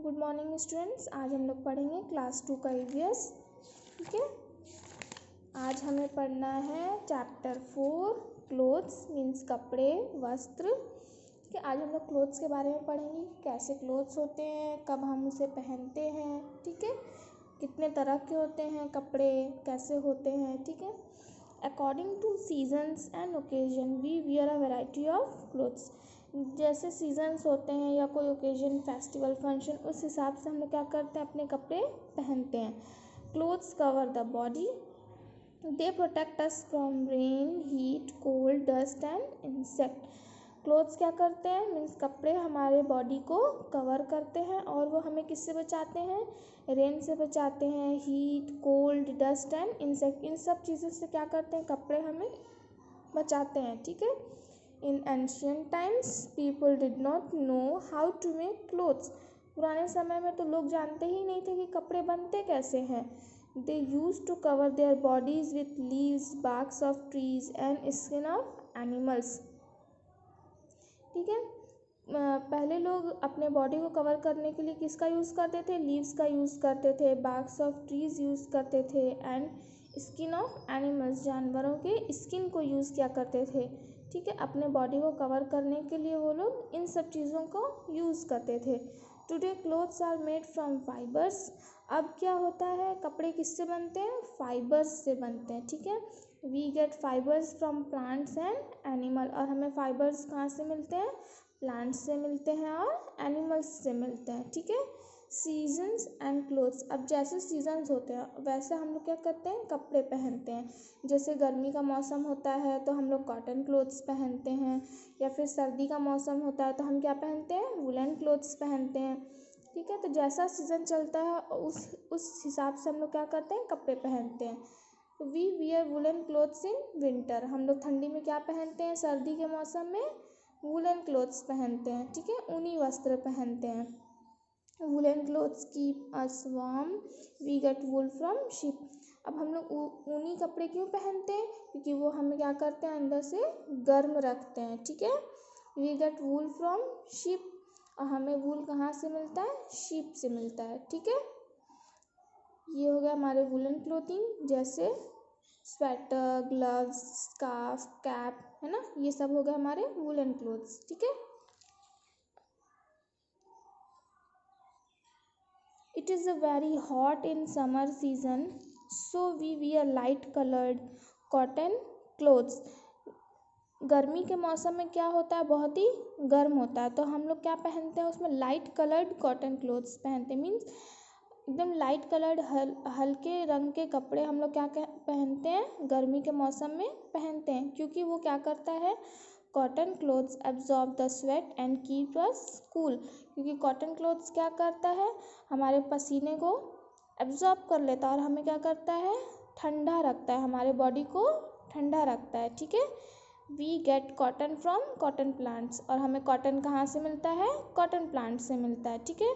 Good morning students. आज हम लोग पढ़ेंगे क्लास 2 का ईवीएस। ठीक है, आज हमें पढ़ना है चैप्टर 4 क्लोथ्स मीन्स कपड़े वस्त्र। ठीक है, आज हम लोग क्लोथ्स के बारे में पढ़ेंगे, कैसे क्लोथ्स होते हैं, कब हम उसे पहनते हैं। ठीक है, कितने तरह के होते हैं कपड़े, कैसे होते हैं। ठीक है, according to seasons and occasion we wear a variety of clothes. जैसे सीजन्स होते हैं या कोई ओकेजन, फेस्टिवल, फंक्शन, उस हिसाब से हम लोग क्या करते हैं, अपने कपड़े पहनते हैं। Clothes cover the body, they protect us from rain, heat, cold, dust and insect. Clothes क्या करते हैं, मीन्स कपड़े हमारे बॉडी को कवर करते हैं और वो हमें किससे बचाते हैं, रेन से बचाते हैं, heat, cold, dust and insect, इन सब चीज़ों से क्या करते हैं, कपड़े हमें बचाते हैं। ठीक है, in ancient times people did not know how to make clothes. पुराने समय में तो लोग जानते ही नहीं थे कि कपड़े बनते कैसे हैं। They use to cover their bodies with leaves, barks of trees and skin of animals. ठीक है, पहले लोग अपने बॉडी को कवर करने के लिए किसका यूज़ करते थे, लीव्स का यूज़ करते थे, बार्क्स ऑफ ट्रीज यूज़ करते थे एंड स्किन ऑफ एनिमल्स, जानवरों के स्किन को यूज़ किया करते थे। ठीक है, अपने बॉडी को कवर करने के लिए वो लोग इन सब चीज़ों को यूज़ करते थे। Today clothes are made from fibres. अब क्या होता है, कपड़े किससे बनते हैं, फाइबर्स से बनते हैं। ठीक है, we get fibres from plants and animal. और हमें फाइबर्स कहाँ से मिलते हैं, प्लांट्स से मिलते हैं और एनिमल्स से मिलते हैं। ठीक है, सीजन्स एंड क्लोथ्स। अब जैसे सीजन्स होते हैं वैसे हम लोग क्या करते हैं, कपड़े पहनते हैं। जैसे गर्मी का मौसम होता है तो हम लोग कॉटन क्लोथ्स पहनते हैं, या फिर सर्दी का मौसम होता है तो हम क्या पहनते हैं, वुलन क्लोथ्स पहनते हैं। ठीक है, तो जैसा सीज़न चलता है उस हिसाब से हम लोग क्या करते हैं, कपड़े पहनते हैं। We wear woollen clothes in winter. हम लोग ठंडी में क्या पहनते हैं, सर्दी के मौसम में वुलन क्लोथ्स पहनते हैं। ठीक है, ऊनी वस्त्र पहनते हैं। Woollen clothes keep us warm, we get wool from sheep. अब हम लोग ऊनी कपड़े क्यों पहनते हैं, क्योंकि वो हमें क्या करते हैं, अंदर से गर्म रखते हैं। ठीक है, we get wool from sheep. और हमें वूल कहाँ से मिलता है, शीप से मिलता है। ठीक है, ये हो गया हमारे वुलन क्लोथिंग, जैसे स्वेटर, ग्लव्स, स्कार्फ, कैप, है ना, ये सब हो गए हमारे वुलन क्लोथ्स। ठीक है, it is a very hot in summer season, so we wear light colored cotton clothes. गर्मी के मौसम में क्या होता है, बहुत ही गर्म होता है, तो हम लोग क्या पहनते हैं, उसमें लाइट कलर्ड कॉटन क्लोथ्स पहनते हैं। मीन्स एकदम लाइट कलर्ड हल्के रंग के कपड़े हम लोग क्या पहनते हैं, गर्मी के मौसम में पहनते हैं, क्योंकि वो क्या करता है, cotton clothes absorb the sweat and keep us cool. क्योंकि कॉटन क्लोथ्स क्या करता है, हमारे पसीने को एब्जॉर्ब कर लेता है और हमें क्या करता है, ठंडा रखता है, हमारे बॉडी को ठंडा रखता है। ठीक है, we get cotton from cotton plants. और हमें कॉटन कहाँ से मिलता है, कॉटन प्लांट से मिलता है। ठीक है,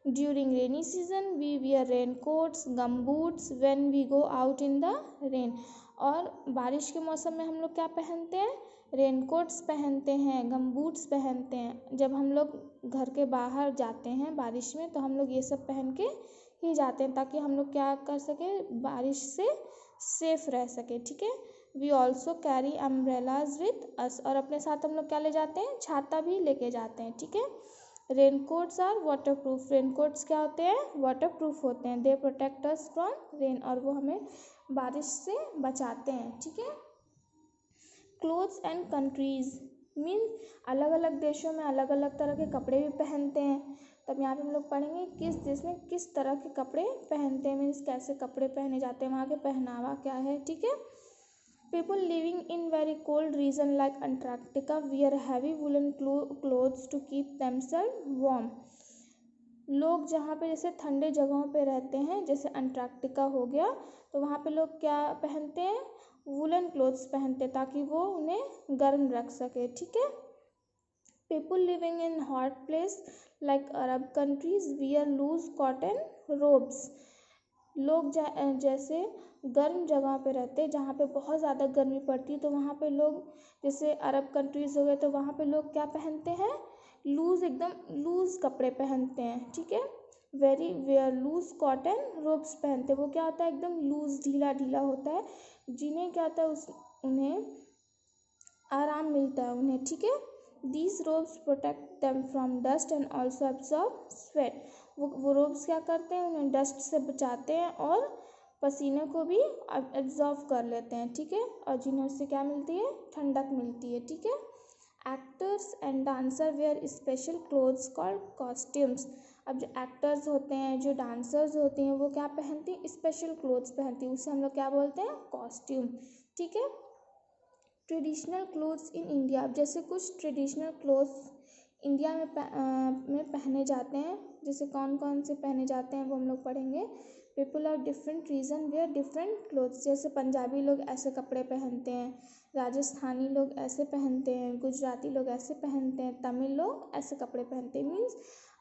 during rainy season we wear rain coats, gum boots when we go out in the rain. और बारिश के मौसम में हम लोग क्या पहनते हैं, रेन कोट्स पहनते हैं, गम बूट्स पहनते हैं। जब हम लोग घर के बाहर जाते हैं बारिश में तो हम लोग ये सब पहन के ही जाते हैं, ताकि हम लोग क्या कर सके, बारिश से सेफ रह सके। ठीक है, we also carry umbrellas with us. और अपने साथ हम लोग क्या ले जाते हैं, छाता भी लेके जाते हैं। ठीक है, raincoats are water proof. Raincoats क्या होते हैं, वाटर प्रूफ होते हैं। They protect us from rain, और वो हमें बारिश से बचाते हैं। ठीक है, क्लोथ्स एंड कंट्रीज मीन्स अलग अलग देशों में अलग अलग तरह के कपड़े भी पहनते हैं। तब यहाँ पे हम लोग पढ़ेंगे किस देश में किस तरह के कपड़े पहनते हैं, मीन्स कैसे कपड़े पहने जाते हैं, वहाँ के पहनावा क्या है। ठीक है, people living in very cold region like Antarctica wear heavy woolen clothes to keep themselves warm. लोग जहाँ पे जैसे ठंडे जगहों पे रहते हैं, जैसे अंटार्कटिका हो गया, तो वहाँ पे लोग क्या पहनते हैं, वुलन क्लोथ्स पहनते हैं, ताकि वो उन्हें गर्म रख सके। ठीक है, people living in hot place like Arab countries wear loose cotton robes. लोग जैसे गर्म जगह पे रहते हैं, जहाँ पे बहुत ज़्यादा गर्मी पड़ती है, तो वहाँ पे लोग जैसे अरब कंट्रीज़ हो गए, तो वहाँ पे लोग क्या पहनते हैं, एकदम लूज़ कपड़े पहनते हैं। ठीक है, very wear loose cotton robes पहनते हैं। वो क्या होता है, एकदम लूज ढीला ढीला होता है, जिन्हें क्या होता है उन्हें आराम मिलता है उन्हें, ठीक है। These ropes protect them from dust and also absorb sweat. वो रोब्स क्या करते हैं, उन्हें डस्ट से बचाते हैं और पसीने को भी एब्जॉर्व कर लेते हैं, ठीक है, और जिन्हें उससे क्या मिलती है, ठंडक मिलती है, ठीक है। Actors and dancer wear special clothes called costumes. अब जो एक्टर्स होते हैं, जो डांसर्स होती हैं, वो क्या पहनती हैं, स्पेशल क्लोथ्स पहनती हैं, उसे हम लोग क्या बोलते हैं, कॉस्ट्यूम, ठीक है। ट्रेडिशनल क्लोथ्स इन इंडिया, जैसे कुछ ट्रेडिशनल क्लोथ्स इंडिया में पहने जाते हैं, जैसे कौन कौन से पहने जाते हैं वो हम लोग पढ़ेंगे। People of different region wear different clothes, जैसे पंजाबी लोग ऐसे कपड़े पहनते हैं, राजस्थानी लोग ऐसे पहनते हैं, गुजराती लोग ऐसे पहनते हैं, तमिल लोग ऐसे कपड़े पहनते हैं। मीन्स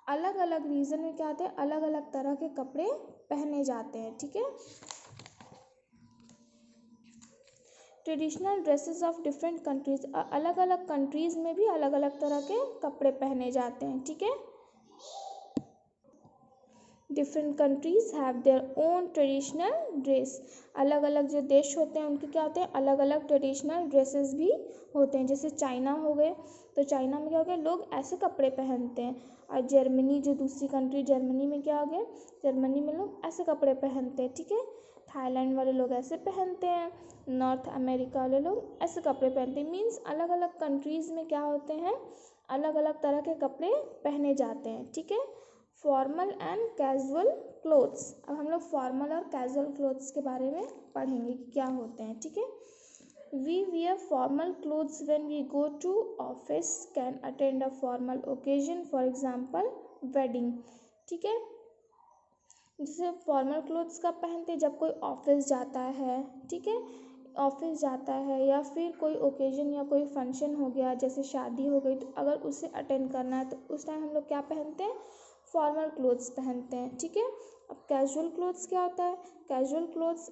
अलग अलग रीजन में क्या होते हैं, अलग अलग तरह के कपड़े पहने जाते हैं, ठीक है। Traditional dresses of different countries, अलग अलग कंट्रीज़ में भी अलग अलग तरह के कपड़े पहने जाते हैं, ठीक है। Different countries have their own traditional dress, अलग अलग जो देश होते हैं उनके क्या होते हैं, अलग अलग ट्रेडिशनल ड्रेसेस भी होते हैं। जैसे चाइना हो गए, तो चाइना में क्या हो गया, लोग ऐसे कपड़े पहनते हैं। और जर्मनी, जो दूसरी कंट्री, जर्मनी में क्या हो गया, जर्मनी में लोग ऐसे कपड़े पहनते हैं, ठीक है। थाईलैंड वाले लोग ऐसे पहनते हैं, नॉर्थ अमेरिका वाले लोग ऐसे कपड़े पहनते हैं। मीन्स अलग अलग कंट्रीज़ में क्या होते हैं, अलग अलग तरह के कपड़े पहने जाते हैं, ठीक है। फॉर्मल एंड कैजुअल क्लोथ्स, अब हम लोग फॉर्मल और कैजुअल क्लोथ्स के बारे में पढ़ेंगे कि क्या होते हैं, ठीक है। We wear formal clothes when we go to office, can attend a formal occasion, for example wedding, ठीक है। जैसे फॉर्मल क्लोथ्स कब पहनते हैं, जब कोई ऑफिस जाता है, ठीक है, ऑफिस जाता है या फिर कोई ओकेजन या कोई फंक्शन हो गया, जैसे शादी हो गई, तो अगर उसे अटेंड करना है तो उस टाइम हम लोग क्या पहनते हैं, फॉर्मल क्लोथ्स पहनते हैं, ठीक है। अब कैजुअल क्लोथ्स क्या होता है, casual clothes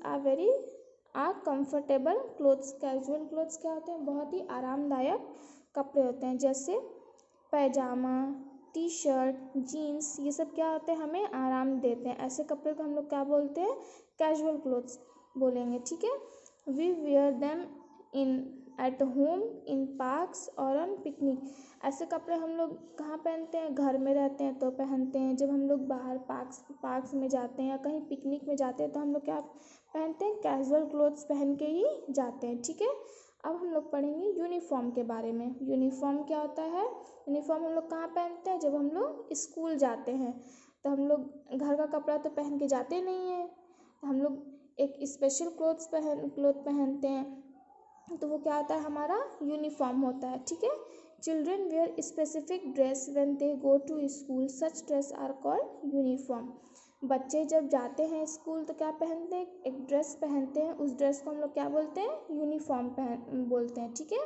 are comfortable clothes, casual clothes क्या होते हैं, बहुत ही आरामदायक कपड़े होते हैं, जैसे पैजामा, टी शर्ट, जीन्स, ये सब क्या होते हैं, हमें आराम देते हैं। ऐसे कपड़े को हम लोग क्या बोलते हैं, कैजुअल क्लोथ्स बोलेंगे, ठीक है। We wear them in at home, in parks और ऑन पिकनिक, ऐसे कपड़े हम लोग कहाँ पहनते हैं, घर में रहते हैं तो पहनते हैं, जब हम लोग बाहर पार्क्स में जाते हैं या कहीं पिकनिक में जाते हैं तो हम लोग क्या पहनते हैं, कैजुअल क्लोथ्स पहन के ही जाते हैं, ठीक है। अब हम लोग पढ़ेंगे यूनिफॉर्म के बारे में। यूनिफॉर्म क्या होता है, यूनिफॉर्म हम लोग कहाँ पहनते हैं, जब हम लोग स्कूल जाते हैं, तो हम लोग घर का कपड़ा तो पहन के जाते नहीं हैं, हम लोग एक स्पेशल क्लोथ पहनते हैं, तो वो क्या होता है, हमारा यूनिफॉर्म होता है, ठीक है। Children wear specific dress when they go to school, such dress are called uniform. बच्चे जब जाते हैं स्कूल तो क्या पहनते हैं, एक ड्रेस पहनते हैं, उस ड्रेस को हम लोग क्या बोलते हैं, यूनिफॉर्म बोलते हैं, ठीक है।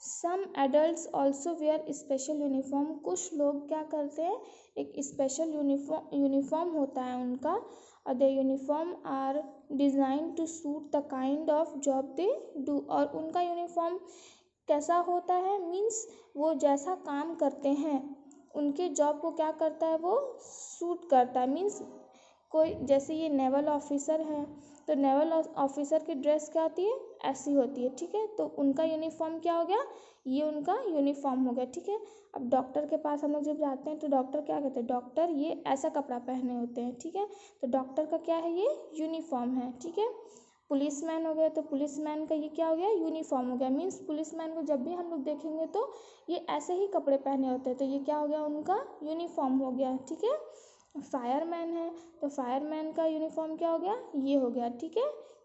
Some adults also wear special uniform, कुछ लोग क्या करते हैं, एक स्पेशल यूनिफॉर्म होता है उनका, और the uniform are design to suit the kind of job they do, और उनका यूनिफॉर्म कैसा होता है, मीन्स वो जैसा काम करते हैं उनके जॉब को क्या करता है, वो सूट करता है। मीन्स कोई, जैसे ये नेवल ऑफिसर हैं तो नेवल ऑफिसर की ड्रेस क्या होती है, ऐसी होती है, ठीक है, तो उनका यूनिफॉर्म क्या हो गया, ये उनका यूनिफॉर्म हो गया, ठीक है। अब डॉक्टर के पास हम लोग जब जाते हैं तो डॉक्टर क्या कहते हैं, डॉक्टर ये ऐसा कपड़ा पहने होते हैं, ठीक है, तो डॉक्टर का क्या है, ये यूनिफॉर्म है, ठीक है। पुलिसमैन हो गया तो पुलिसमैन का ये क्या हो गया, यूनिफॉर्म हो गया। मीन्स पुलिसमैन को जब भी हम लोग देखेंगे तो ये ऐसे ही कपड़े पहने होते हैं, तो ये क्या हो गया, उनका यूनिफॉर्म हो गया, ठीक है। फायरमैन है तो फायरमैन का यूनिफॉर्म क्या हो गया, ये हो गया, ठीक है,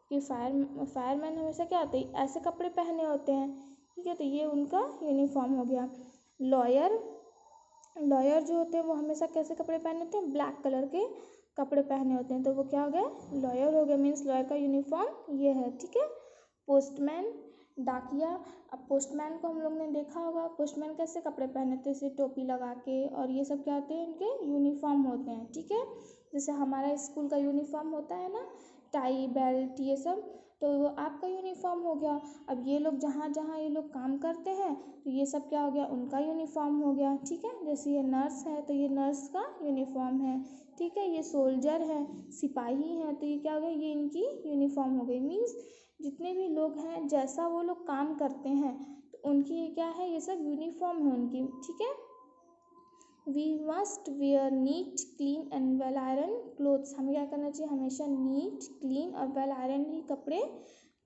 कि फायरमैन हमेशा क्या होते हैं, ऐसे कपड़े पहने होते हैं, ठीक है, तो ये उनका यूनिफॉर्म हो गया। लॉयर जो होते हैं वो हमेशा कैसे कपड़े पहने होते हैं, ब्लैक कलर के कपड़े पहने होते हैं, तो वो क्या हो गया, लॉयर हो गया। मीन्स लॉयर का यूनिफॉर्म ये है, ठीक है। पोस्टमैन, डाकिया, अब पोस्टमैन को हम लोग ने देखा होगा, पोस्टमैन कैसे कपड़े पहने थे, जैसे टोपी लगा के, और ये सब क्या होते हैं, इनके यूनिफॉर्म होते हैं, ठीक है। जैसे हमारा स्कूल का यूनिफॉर्म होता है ना, टाई बेल्ट ये सब, तो वो आपका यूनिफॉर्म हो गया। अब ये लोग जहाँ जहाँ ये लोग काम करते हैं तो ये सब क्या हो गया, उनका यूनिफॉर्म हो गया। ठीक है, जैसे ये नर्स है तो ये नर्स का यूनिफॉर्म है। ठीक है, ये सोल्जर है, सिपाही हैं, तो ये क्या हो गया, ये इनकी यूनिफॉर्म हो गई। मीन्स जितने भी लोग हैं जैसा वो लोग काम करते हैं तो उनकी ये क्या है, ये सब यूनिफॉर्म है उनकी। ठीक है, we must wear neat clean and well iron clothes. हमें क्या करना चाहिए, हमेशा नीट क्लीन और वेल आयरन ही कपड़े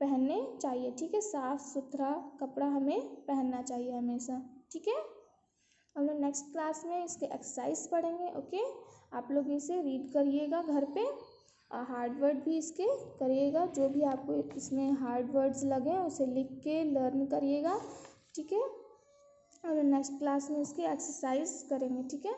पहनने चाहिए। ठीक है, साफ़ सुथरा कपड़ा हमें पहनना चाहिए हमेशा। ठीक है, हम लोग नेक्स्ट क्लास में इसके एक्सरसाइज पढ़ेंगे। ओके, आप लोग इसे रीड करिएगा घर पे और हार्ड वर्ड भी इसके करिएगा। जो भी आपको इसमें हार्ड वर्ड्स लगे उसे लिख के लर्न करिएगा। ठीक है, और नेक्स्ट क्लास में इसकी एक्सरसाइज करेंगे। ठीक है।